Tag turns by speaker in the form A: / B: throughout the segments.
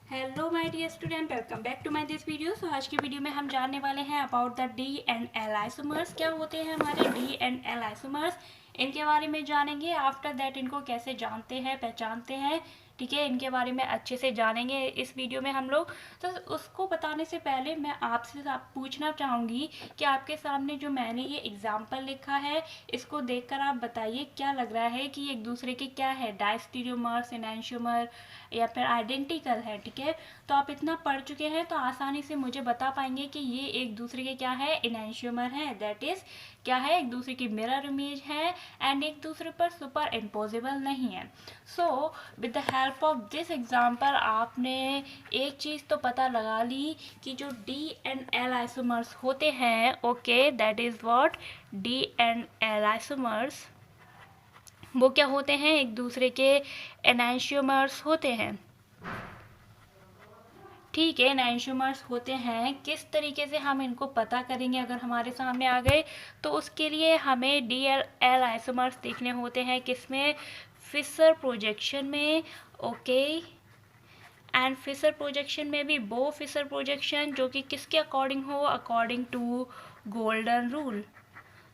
A: Hello my dear student, welcome back to my this video. So आज की video में हम जानने वाले हैं about the D and L isomers. क्या होते हैं हमारे डी एंड एल आइसोमर्स, इनके बारे में जानेंगे। आफ्टर दैट इनको कैसे जानते हैं, पहचानते हैं, ठीक है, इनके बारे में अच्छे से जानेंगे इस वीडियो में हम लोग। तो उसको बताने से पहले मैं आपसे पूछना चाहूँगी कि आपके सामने जो मैंने ये एग्जाम्पल लिखा है, इसको देखकर आप बताइए क्या लग रहा है कि एक दूसरे के क्या है, डायस्टीरियोमर्स, एनेंशियोमर या फिर आइडेंटिकल है। ठीक है, तो आप इतना पढ़ चुके हैं तो आसानी से मुझे बता पाएंगे कि ये एक दूसरे के क्या है, एनेंशियोमर है, दैट इज क्या है, एक दूसरे की मिरर इमेज है एंड एक दूसरे पर सुपर इम्पोजिबल नहीं है। So with the help of this example आपने एक चीज़ तो पता लगा ली कि जो डी एंड एल आइसोमर्स होते हैं, okay, that is what D and L isomers, वो क्या होते हैं, एक दूसरे के एनेंशियोमर्स होते हैं। ठीक है, एनेंशियोमर्स होते हैं। किस तरीके से हम इनको पता करेंगे अगर हमारे सामने आ गए, तो उसके लिए हमें डी एल आइसोमर्स देखने होते हैं। किसमें? फिशर प्रोजेक्शन में, ओके। एंड फिशर प्रोजेक्शन में भी वो फिशर प्रोजेक्शन जो कि किसके अकॉर्डिंग हो, according to golden rule.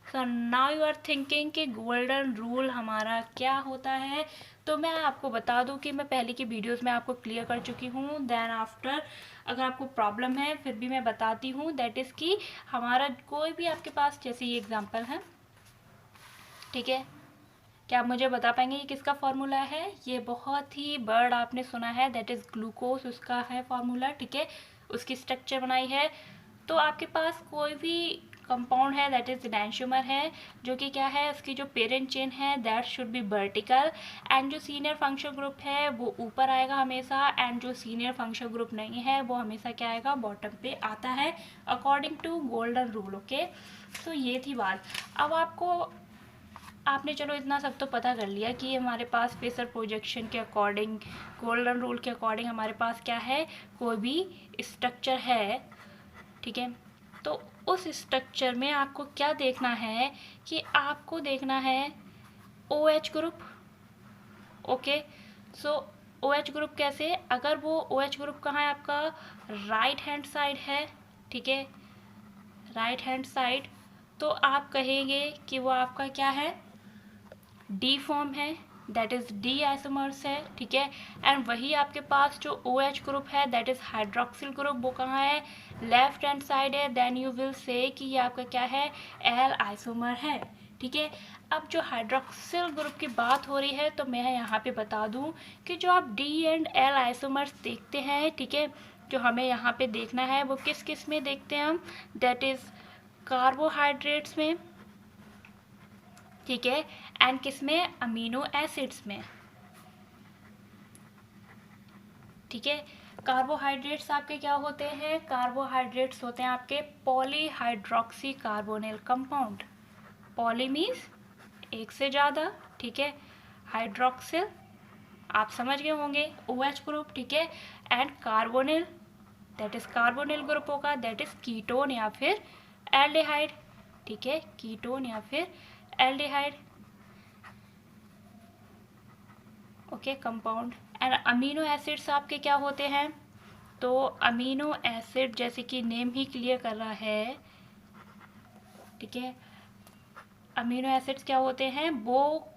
A: So now you are thinking कि गोल्डन रूल हमारा क्या होता है। तो मैं आपको बता दूं कि मैं पहले की वीडियोस में आपको क्लियर कर चुकी हूँ। देन आफ्टर अगर आपको प्रॉब्लम है फिर भी मैं बताती हूँ। दैट इज़ कि हमारा कोई भी आपके पास, जैसे ये एग्जांपल है, ठीक है, क्या आप मुझे बता पाएंगे ये किसका फॉर्मूला है? ये बहुत ही वर्ड आपने सुना है, दैट इज़ ग्लूकोज, उसका है फॉर्मूला। ठीक है, उसकी स्ट्रक्चर बनाई है। तो आपके पास कोई भी कंपाउंड है दैट इज एनेंशियोमर है, जो कि क्या है, उसकी जो पेरेंट चेन है that should be vertical, and जो सीनियर फंक्शनल ग्रुप है वो ऊपर आएगा हमेशा, एंड जो सीनियर फंक्शनल ग्रुप नहीं है वो हमेशा क्या आएगा, बॉटम पे आता है, according to golden rule. Okay, तो ये थी बात। अब आपने चलो इतना सब तो पता कर लिया कि हमारे पास फेसर प्रोजेक्शन के अकॉर्डिंग, गोल्डन रूल के अकॉर्डिंग हमारे पास क्या है, कोई भी स्ट्रक्चर है। ठीक है, तो उस स्ट्रक्चर में आपको क्या देखना है कि आपको देखना है ओ एच ग्रुप। ओके, सो ओ एच ग्रुप कैसे, अगर वो ओ एच ग्रुप कहाँ है आपका, राइट हैंड साइड है, ठीक है, राइट हैंड साइड, तो आप कहेंगे कि वो आपका क्या है, डी फॉर्म है, दैट इज डी आइसोमर्स है। ठीक है, एंड वही आपके पास जो ओ एच ग्रुप है दैट इज हाइड्रोक्सिल ग्रुप, वो कहाँ है, लेफ्ट हैंड साइड है। देन यू विल से कि ये आपका क्या है, एल आइसोमर है। ठीक है, अब जो हाइड्रोक्सिल ग्रुप की बात हो रही है तो मैं यहाँ पे बता दूँ कि जो आप डी एंड एल आइसोमर्स देखते हैं, ठीक है, जो हमें यहाँ पे देखना है वो किस किस में देखते हैं हम, दैट इज कार्बोहाइड्रेट्स में, ठीक है, एंड किस में, अमीनो एसिड्स में। ठीक है, कार्बोहाइड्रेट्स आपके क्या होते हैं, कार्बोहाइड्रेट्स होते हैं आपके polyhydroxy carbonyl compound. Poly means एक से ज़्यादा, ठीक है, हाइड्रोक्सिल आप समझ गए होंगे, ओ एच ग्रुप, ठीक है, and carbonyl that is carbonyl group होगा, दैट इज कीटोन या फिर एल्डिहाइड। ठीक है, कीटोन या फिर aldehyde, okay, compound. And amino acids आपके क्या होते हैं, तो अमीनो एसिड जैसे कि नेम ही क्लियर कर रहा है, ठीक है, अमीनो एसिड्स क्या होते हैं, वो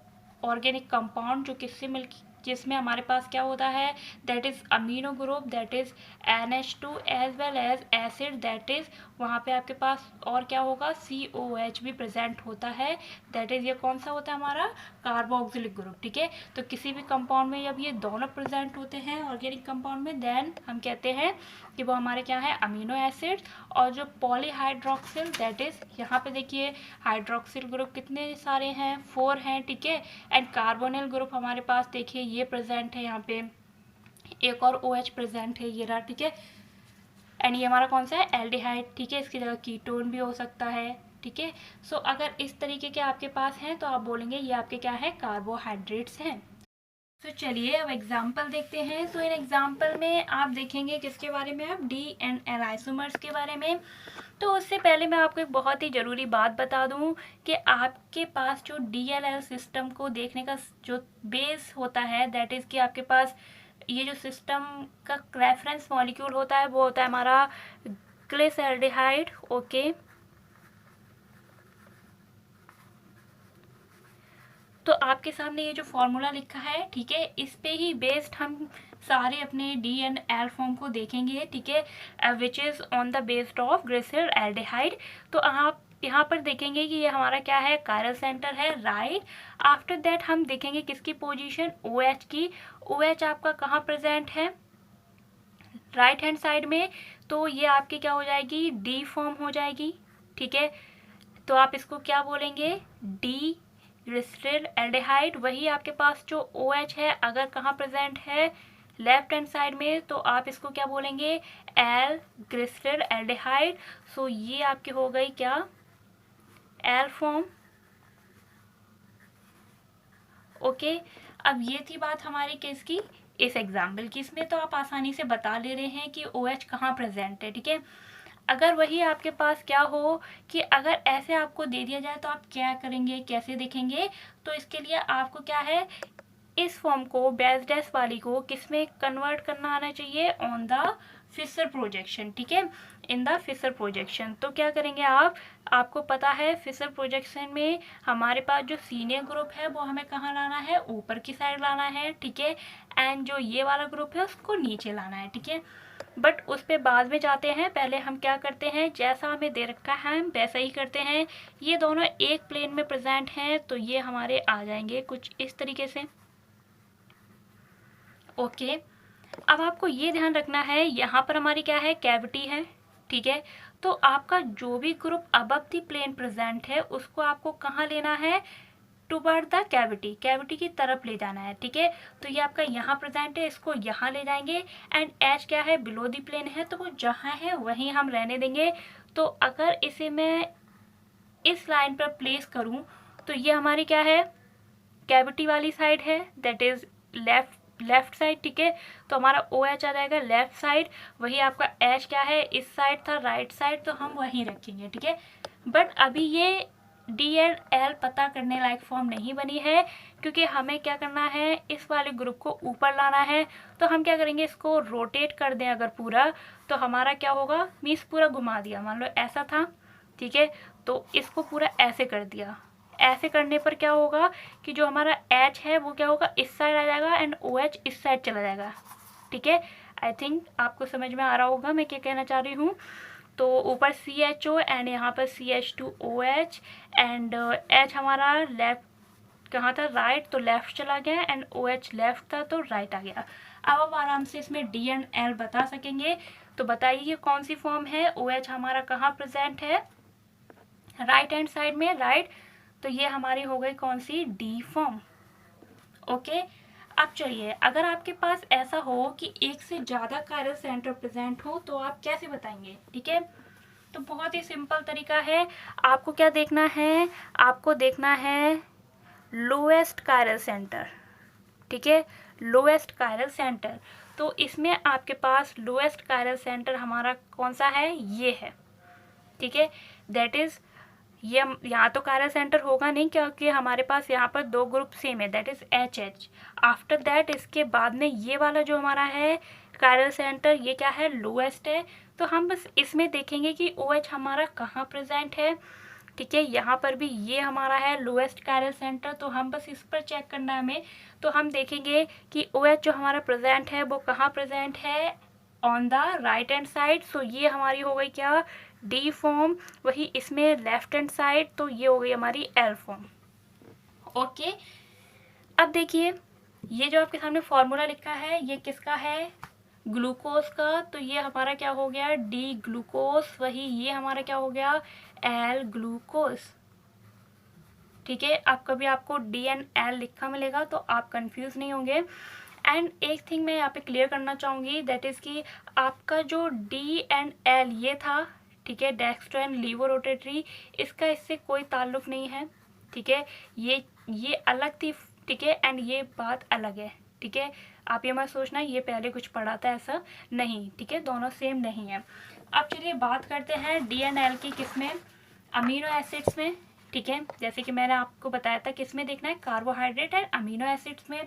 A: ऑर्गेनिक कंपाउंड जो किससे मिल, जिसमें हमारे पास क्या होता है, that is amino group, that is NH2 as well as acid, that is वहाँ पे आपके पास और क्या होगा, COH भी प्रेजेंट होता है, दैट इज ये कौन सा होता है हमारा, कार्बोक्सिलिक ग्रुप। ठीक है, तो किसी भी कंपाउंड में जब ये दोनों प्रेजेंट होते हैं ऑर्गेनिक कंपाउंड में, देन हम कहते हैं कि वो हमारे क्या है, अमीनो एसिड। और जो पॉलीहाइड्रोक्सिल दैट इज, यहाँ पे देखिए हाइड्रोक्सिल ग्रुप कितने सारे हैं, 4 हैं, ठीक है, एंड कार्बोनिल ग्रुप हमारे पास देखिए ये प्रेजेंट है, यहाँ पे एक और OH प्रेजेंट है, ये रहा, ठीक है, एंड ये हमारा कौन सा है, एल्डिहाइड। ठीक है, इसकी जगह कीटोन भी हो सकता है। ठीक है, सो अगर इस तरीके के आपके पास हैं तो आप बोलेंगे ये आपके क्या है, कार्बोहाइड्रेट्स हैं। तो चलिए अब एग्जाम्पल देखते हैं। तो इन एग्जाम्पल में आप देखेंगे किसके बारे में, आप डी एंड एल आइसोमर्स के बारे में। तो उससे पहले मैं आपको एक बहुत ही ज़रूरी बात बता दूं कि आपके पास जो DLL सिस्टम को देखने का जो बेस होता है, दैट इज़ कि आपके पास ये जो सिस्टम का रेफरेंस मॉलिक्यूल होता है वो होता है हमारा ग्लिसरॉल्डिहाइड। ओके, तो आपके सामने ये जो फॉर्मूला लिखा है, ठीक है, इस पे ही बेस्ड हम सारे अपने डी एंड एल फॉर्म को देखेंगे, ठीक है, which is on the based of glyceraldehyde. तो आप यहाँ पर देखेंगे कि ये हमारा क्या है, कायरल सेंटर है, राइट। आफ्टर दैट हम देखेंगे किसकी पोजीशन, ओ एच की। ओ एच आपका कहाँ प्रेजेंट है, राइट हैंड साइड में, तो ये आपकी क्या हो जाएगी, डी फॉर्म हो जाएगी, ठीक है। तो आप इसको क्या बोलेंगे, डी ग्लिसरॉल्डिहाइड। वही आपके पास जो ओ एच है अगर कहाँ प्रेजेंट है, लेफ्ट हैंड साइड में, तो आप इसको क्या बोलेंगे, एल ग्लिसरॉल्डिहाइड। सो ये आपकी हो गई क्या, एल फॉर्म। ओके, अब ये थी बात हमारी किसकी, इस एग्जाम्पल की। इसमें तो आप आसानी से बता ले रहे हैं कि ओ एच कहाँ प्रेजेंट है, ठीक है। अगर वही आपके पास क्या हो कि अगर ऐसे आपको दे दिया जाए तो आप क्या करेंगे, कैसे देखेंगे, तो इसके लिए आपको क्या है, इस फॉर्म को बेस डैश वाली को किस में कन्वर्ट करना आना चाहिए, ऑन द फिशर प्रोजेक्शन, ठीक है, इन द फिशर प्रोजेक्शन। तो क्या करेंगे आप, आपको पता है फिशर प्रोजेक्शन में हमारे पास जो सीनियर ग्रुप है वो हमें कहाँ लाना है, ऊपर की साइड लाना है, ठीक है, एंड जो ये वाला ग्रुप है उसको नीचे लाना है, ठीक है। बट उस पर बाद में जाते हैं, पहले हम क्या करते हैं, जैसा हमें दे रखा है हम वैसा ही करते हैं। ये दोनों एक प्लेन में प्रेजेंट हैं तो ये हमारे आ जाएंगे कुछ इस तरीके से। ओके, अब आपको ये ध्यान रखना है, यहाँ पर हमारी क्या है, कैविटी है, ठीक है। तो आपका जो भी group above the plane present है उसको आपको कहाँ लेना है, टुवर्ड द कैविटी, कैविटी की तरफ ले जाना है, ठीक है। तो ये आपका यहाँ प्रेजेंट है, इसको यहाँ ले जाएंगे, एंड एच क्या है, बिलो द प्लेन है, तो वो जहाँ है वहीं हम रहने देंगे। तो अगर इसे मैं इस लाइन पर प्लेस करूँ तो ये हमारी क्या है, कैविटी वाली साइड है, दैट इज लेफ्ट साइड, ठीक है। तो हमारा ओ एच आ जाएगा लेफ्ट साइड, वही आपका एच क्या है, इस साइड था, राइट साइड, तो हम वहीं रखेंगे, ठीक है। बट अभी ये डी एंड एल पता करने लायक फॉर्म नहीं बनी है, क्योंकि हमें क्या करना है, इस वाले ग्रुप को ऊपर लाना है। तो हम क्या करेंगे, इसको रोटेट कर दें अगर पूरा, तो हमारा क्या होगा, मीन्स पूरा घुमा दिया, मान लो ऐसा था, ठीक है, तो इसको पूरा ऐसे कर दिया। ऐसे करने पर क्या होगा कि जो हमारा एच है वो क्या होगा, इस साइड आ जाएगा, एंड ओ एच इस साइड चला जाएगा, ठीक है। आई थिंक आपको समझ में आ रहा होगा मैं क्या कहना चाह रही हूँ। तो ऊपर सी एच ओ एंड यहाँ पर C H two O H, and H हमारा लेफ्ट कहाँ था, राइट, तो लेफ्ट चला गया, एंड ओ एच लेफ्ट था तो राइट आ गया। अब आप आराम से इसमें डी एंड एल बता सकेंगे। तो बताइए ये कौन सी फॉर्म है, ओ एच हमारा कहाँ प्रेजेंट है, राइट हैंड साइड में, राइट। तो ये हमारी हो गई कौन सी, डी फॉर्म। ओके, अब चलिए अगर आपके पास ऐसा हो कि एक से ज़्यादा कायरल सेंटर प्रेजेंट हो तो आप कैसे बताएंगे, ठीक है। तो बहुत ही सिंपल तरीका है, आपको क्या देखना है, आपको देखना है लोएस्ट कायरल सेंटर, ठीक है, लोएस्ट कायरल सेंटर। तो इसमें आपके पास लोएस्ट कायरल सेंटर हमारा कौन सा है, ये है, ठीक है, दैट इज ये यहाँ तो कायरल सेंटर होगा नहीं क्योंकि हमारे पास यहाँ पर दो ग्रुप सेम है, that is H H. After that इसके बाद में ये वाला जो हमारा है कायरल सेंटर, ये क्या है, लोएस्ट है। तो हम बस इसमें देखेंगे कि ओ एच हमारा कहाँ प्रेजेंट है, ठीक है, यहाँ पर भी ये हमारा है लोएस्ट कायरल सेंटर, तो हम बस इस पर चेक करना है हमें। तो हम देखेंगे कि ओ एच जो हमारा प्रेजेंट है वो कहाँ प्रेजेंट है, on the right hand side. So ये हमारी हो गई क्या, डी फॉर्म। वही इसमें लेफ्ट हैंड साइड, तो ये हो गई हमारी एल फॉर्म। ओके, अब देखिए ये जो आपके सामने फॉर्मूला लिखा है ये किसका है, ग्लूकोज का। तो ये हमारा क्या हो गया, डी ग्लूकोज, वही ये हमारा क्या हो गया, एल ग्लूकोज, ठीक है। अब कभी आपको डी एंड एल लिखा मिलेगा तो आप कंफ्यूज नहीं होंगे। एंड एक थिंग मैं यहाँ पे क्लियर करना चाहूँगी, दैट इज़ कि आपका जो डी एंड एल ये था, ठीक है, डेक्स्ट्रो एंड लीवो रोटेटरी, इसका इससे कोई ताल्लुक नहीं है, ठीक है, ये अलग थी, ठीक है, एंड ये बात अलग है, ठीक है। आप ये मत सोचना ये पहले कुछ पढ़ा था, ऐसा नहीं, ठीक है, दोनों सेम नहीं है। अब चलिए बात करते हैं डी एंड एल की, किसमें, अमीनो एसिड्स में, ठीक है, जैसे कि मैंने आपको बताया था किसमें देखना है, कार्बोहाइड्रेट एंड अमीनो एसिड्स में।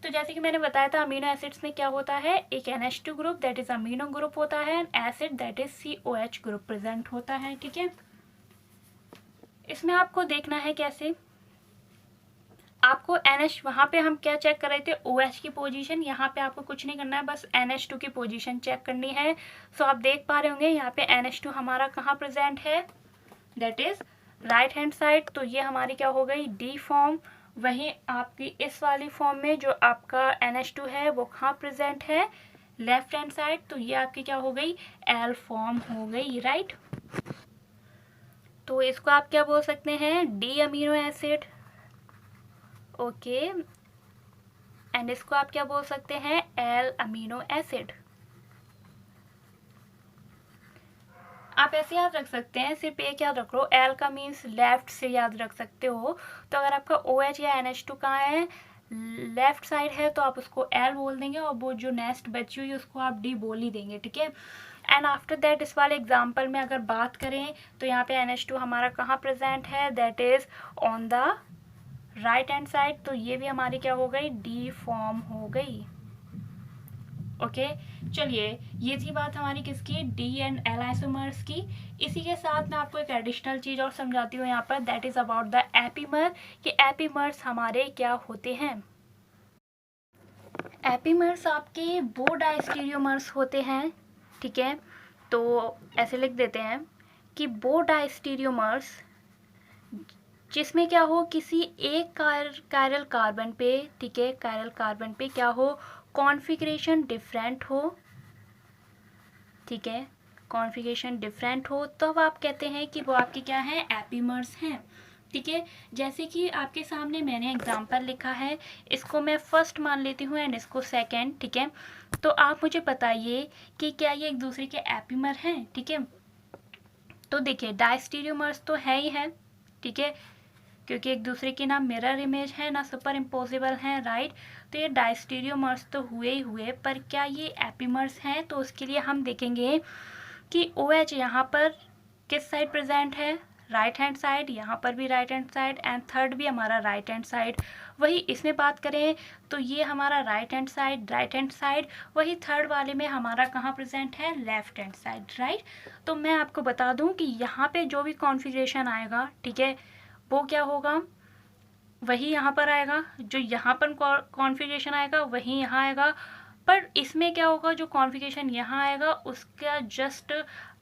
A: तो जैसे कि मैंने बताया था अमीनो एसिड्स में क्या होता है, एक NH2 group that is amino group होता है and acid that is COH group present होता है, ठीक है। इसमें आपको देखना है कैसे, आपको NH वहाँ पे हम क्या चेक कर रहे थे, OH की पोजीशन, यहाँ पे आपको कुछ नहीं करना है, बस NH2 की पोजीशन चेक करनी है। सो आप देख पा रहे होंगे यहाँ पे NH2 हमारा कहाँ प्रेजेंट है, that is right hand side. तो ये हमारी क्या हो गई, D फॉर्म। वहीं आपकी इस वाली फॉर्म में जो आपका NH2 है वो कहाँ प्रेजेंट है, लेफ्ट हैंड साइड। तो ये आपकी क्या हो गई, L फॉर्म हो गई, राइट। तो इसको आप क्या बोल सकते हैं, D amino acid, okay. And इसको आप क्या बोल सकते हैं, L अमीनो एसिड। आप ऐसे याद रख सकते हैं, सिर्फ एक याद रख लो, L का मीन्स लेफ्ट से याद रख सकते हो। तो अगर आपका OH या NH2 कहाँ है, लेफ्ट साइड है, तो आप उसको L बोल देंगे और वो जो नेक्स्ट बची हुई उसको आप D बोल ही देंगे, ठीक है। एंड आफ्टर दैट इस वाले एग्जाम्पल में अगर बात करें तो यहाँ पे NH2 हमारा कहाँ प्रेजेंट है, that is on the right hand side. तो ये भी हमारी क्या हो गई, D फॉर्म हो गई, ओके। चलिए, ये थी बात हमारी किसकी, D एंड L आइसोमर्स की। इसी के साथ मैं आपको एक एडिशनल चीज और समझाती हूँ यहाँ पर, that is about the epimer, कि एपीमर्स हमारे क्या होते हैं। एपीमर्स आपके वो डायस्टीरियोमर्स होते हैं, ठीक है। तो ऐसे लिख देते हैं कि वो डायस्टीरियोमर्स जिसमें क्या हो, किसी एक कायरल कार्बन पे, ठीक है, कायरल कार्बन पे क्या हो, कॉन्फ़िगरेशन डिफरेंट हो, ठीक है, कॉन्फ़िगरेशन डिफरेंट हो, तब आप कहते हैं कि वो आपके क्या हैं, एपीमर्स हैं, ठीक है। जैसे कि आपके सामने मैंने एग्जांपल लिखा है, इसको मैं फर्स्ट मान लेती हूँ एंड इसको सेकंड, ठीक है। तो आप मुझे बताइए कि क्या ये एक दूसरे के एपीमर हैं, ठीक है। तो देखिए डायस्टीरियोमर्स तो है ही है, ठीक है, क्योंकि एक दूसरे की ना मिरर इमेज है ना सुपर इम्पोजिबल है, राइट। तो ये डायस्टीरियोमर्स तो हुए ही हुए, पर क्या ये एपीमर्स हैं, तो उसके लिए हम देखेंगे कि OH यहाँ पर किस साइड प्रेजेंट है, राइट हैंड साइड, यहाँ पर भी right hand side and third भी हमारा राइट हैंड साइड। वही इसमें बात करें तो ये हमारा राइट हैंड साइड, वही थर्ड वाले में हमारा कहाँ प्रेजेंट है, लेफ्ट हैंड साइड, राइट। तो मैं आपको बता दूं कि यहाँ पे जो भी कॉन्फ़िगरेशन आएगा, ठीक है, वो क्या होगा, वही यहाँ पर आएगा, जो यहाँ पर कॉन्फ़िगरेशन आएगा वही यहाँ आएगा। पर इसमें क्या होगा, जो कॉन्फ़िगरेशन यहाँ आएगा उसका जस्ट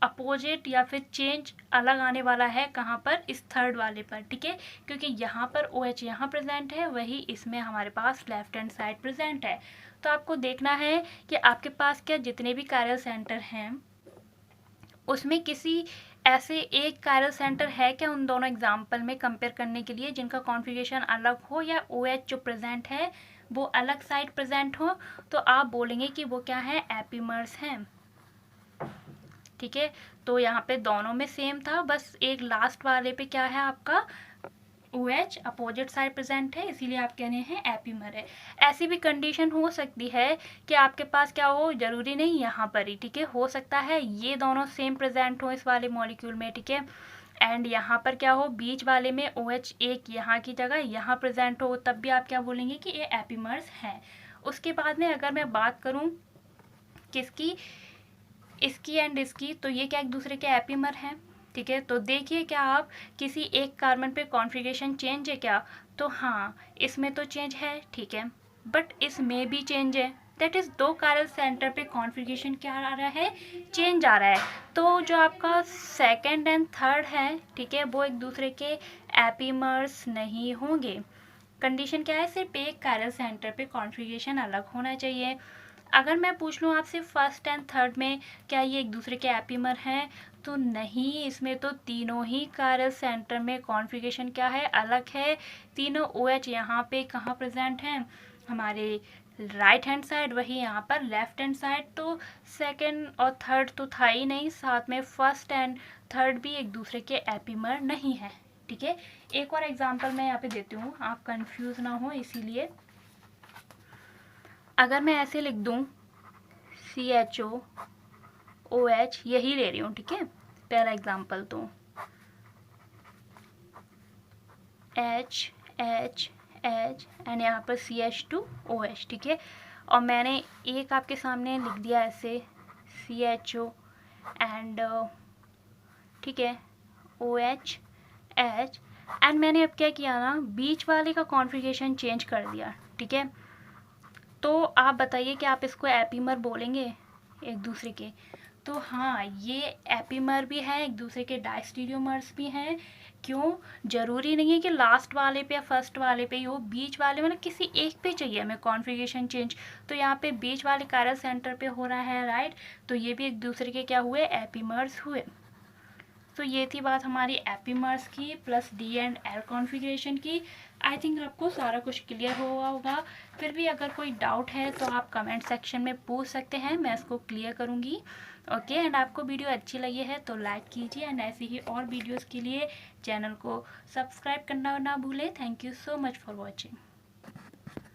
A: अपोजिट या फिर चेंज अलग आने वाला है, कहाँ पर, इस थर्ड वाले पर, ठीक है। क्योंकि यहाँ पर OH यहाँ प्रेजेंट है, वही इसमें हमारे पास लेफ्ट हैंड साइड प्रेजेंट है। तो आपको देखना है कि आपके पास क्या जितने भी कायरल सेंटर हैं उसमें किसी ऐसे एक कायरल सेंटर है क्या उन दोनों एग्जाम्पल में कंपेयर करने के लिए जिनका कॉन्फ़िगरेशन अलग हो, या OH जो प्रेजेंट है वो अलग साइड प्रेजेंट हो, तो आप बोलेंगे कि वो क्या है, एपीमर्स हैं, ठीक है। तो यहाँ पे दोनों में सेम था, बस एक लास्ट वाले पे क्या है आपका OH अपोजिट साइड प्रेजेंट है, इसीलिए आप कह रहे हैं एपीमर है। ऐसी भी कंडीशन हो सकती है कि आपके पास क्या हो, जरूरी नहीं यहाँ पर ही, ठीक है, हो सकता है ये दोनों सेम प्रेजेंट हो इस वाले मॉलिक्यूल में, ठीक है, एंड यहाँ पर क्या हो, बीच वाले में OH एक यहाँ की जगह यहाँ प्रेजेंट हो, तब भी आप क्या बोलेंगे कि ये एपीमर्स हैं। उसके बाद में अगर मैं बात करूँ किसकी, इसकी एंड इसकी, तो ये क्या एक दूसरे के एपीमर हैं, ठीक है। तो देखिए क्या आप, किसी एक कार्बन पे कॉन्फ़िगरेशन चेंज है क्या, तो हाँ इसमें तो चेंज है, ठीक है, बट इसमें भी चेंज है, दैट इज़ दो कायरल सेंटर पे कॉन्फ़िगरेशन क्या आ रहा है, चेंज आ रहा है। तो जो आपका सेकंड एंड थर्ड है, ठीक है, वो एक दूसरे के एपीमर्स नहीं होंगे। कंडीशन क्या है, सिर्फ एक कायरल सेंटर पे कॉन्फ़िगरेशन अलग होना चाहिए। अगर मैं पूछ लूँ आपसे फर्स्ट एंड थर्ड में क्या ये एक दूसरे के एपीमर हैं, तो नहीं, इसमें तो तीनों ही कायरल सेंटर में कॉन्फ़िगरेशन क्या है, अलग है। तीनों OH यहाँ पे कहाँ प्रेजेंट हैं, हमारे राइट हैंड साइड, वही यहाँ पर लेफ्ट हैंड साइड। तो सेकंड और थर्ड तो था ही नहीं, साथ में फर्स्ट एंड थर्ड भी एक दूसरे के एपीमर नहीं है, ठीक है। एक और एग्जांपल मैं यहाँ पे देती हूँ, आप कंफ्यूज ना हो इसीलिए। अगर मैं ऐसे लिख दूँ CHO OH, यही ले रही हूँ, ठीक है, पहला एग्जांपल तो H H H एंड यहाँ पर CH2OH, ठीक है। और मैंने एक आपके सामने लिख दिया ऐसे CHO एंड ठीक है OH H, एंड मैंने अब क्या किया ना, बीच वाले का कॉन्फ़िगरेशन चेंज कर दिया, ठीक है। तो आप बताइए कि आप इसको एपीमर बोलेंगे एक दूसरे के? तो हाँ, ये एपीमर भी है, एक दूसरे के डायस्टीरियोमर्स भी हैं। क्यों? ज़रूरी नहीं है कि लास्ट वाले पे या फर्स्ट वाले पे ही हो, बीच वाले में ना किसी एक पे चाहिए हमें कॉन्फ़िगरेशन चेंज। तो यहाँ पे बीच वाले कायरल सेंटर पे हो रहा है, राइट। तो ये भी एक दूसरे के क्या हुए, एपीमर्स हुए। तो ये थी बात हमारी एपीमर्स की plus D and L configuration की। आई थिंक आपको सारा कुछ क्लियर हुआ होगा। फिर भी अगर कोई डाउट है तो आप कमेंट सेक्शन में पूछ सकते हैं, मैं इसको क्लियर करूँगी। ओके, एंड आपको वीडियो अच्छी लगी है तो लाइक कीजिए, एंड ऐसे ही और वीडियोज़ के लिए चैनल को सब्सक्राइब करना ना भूलें। Thank you so much for watching.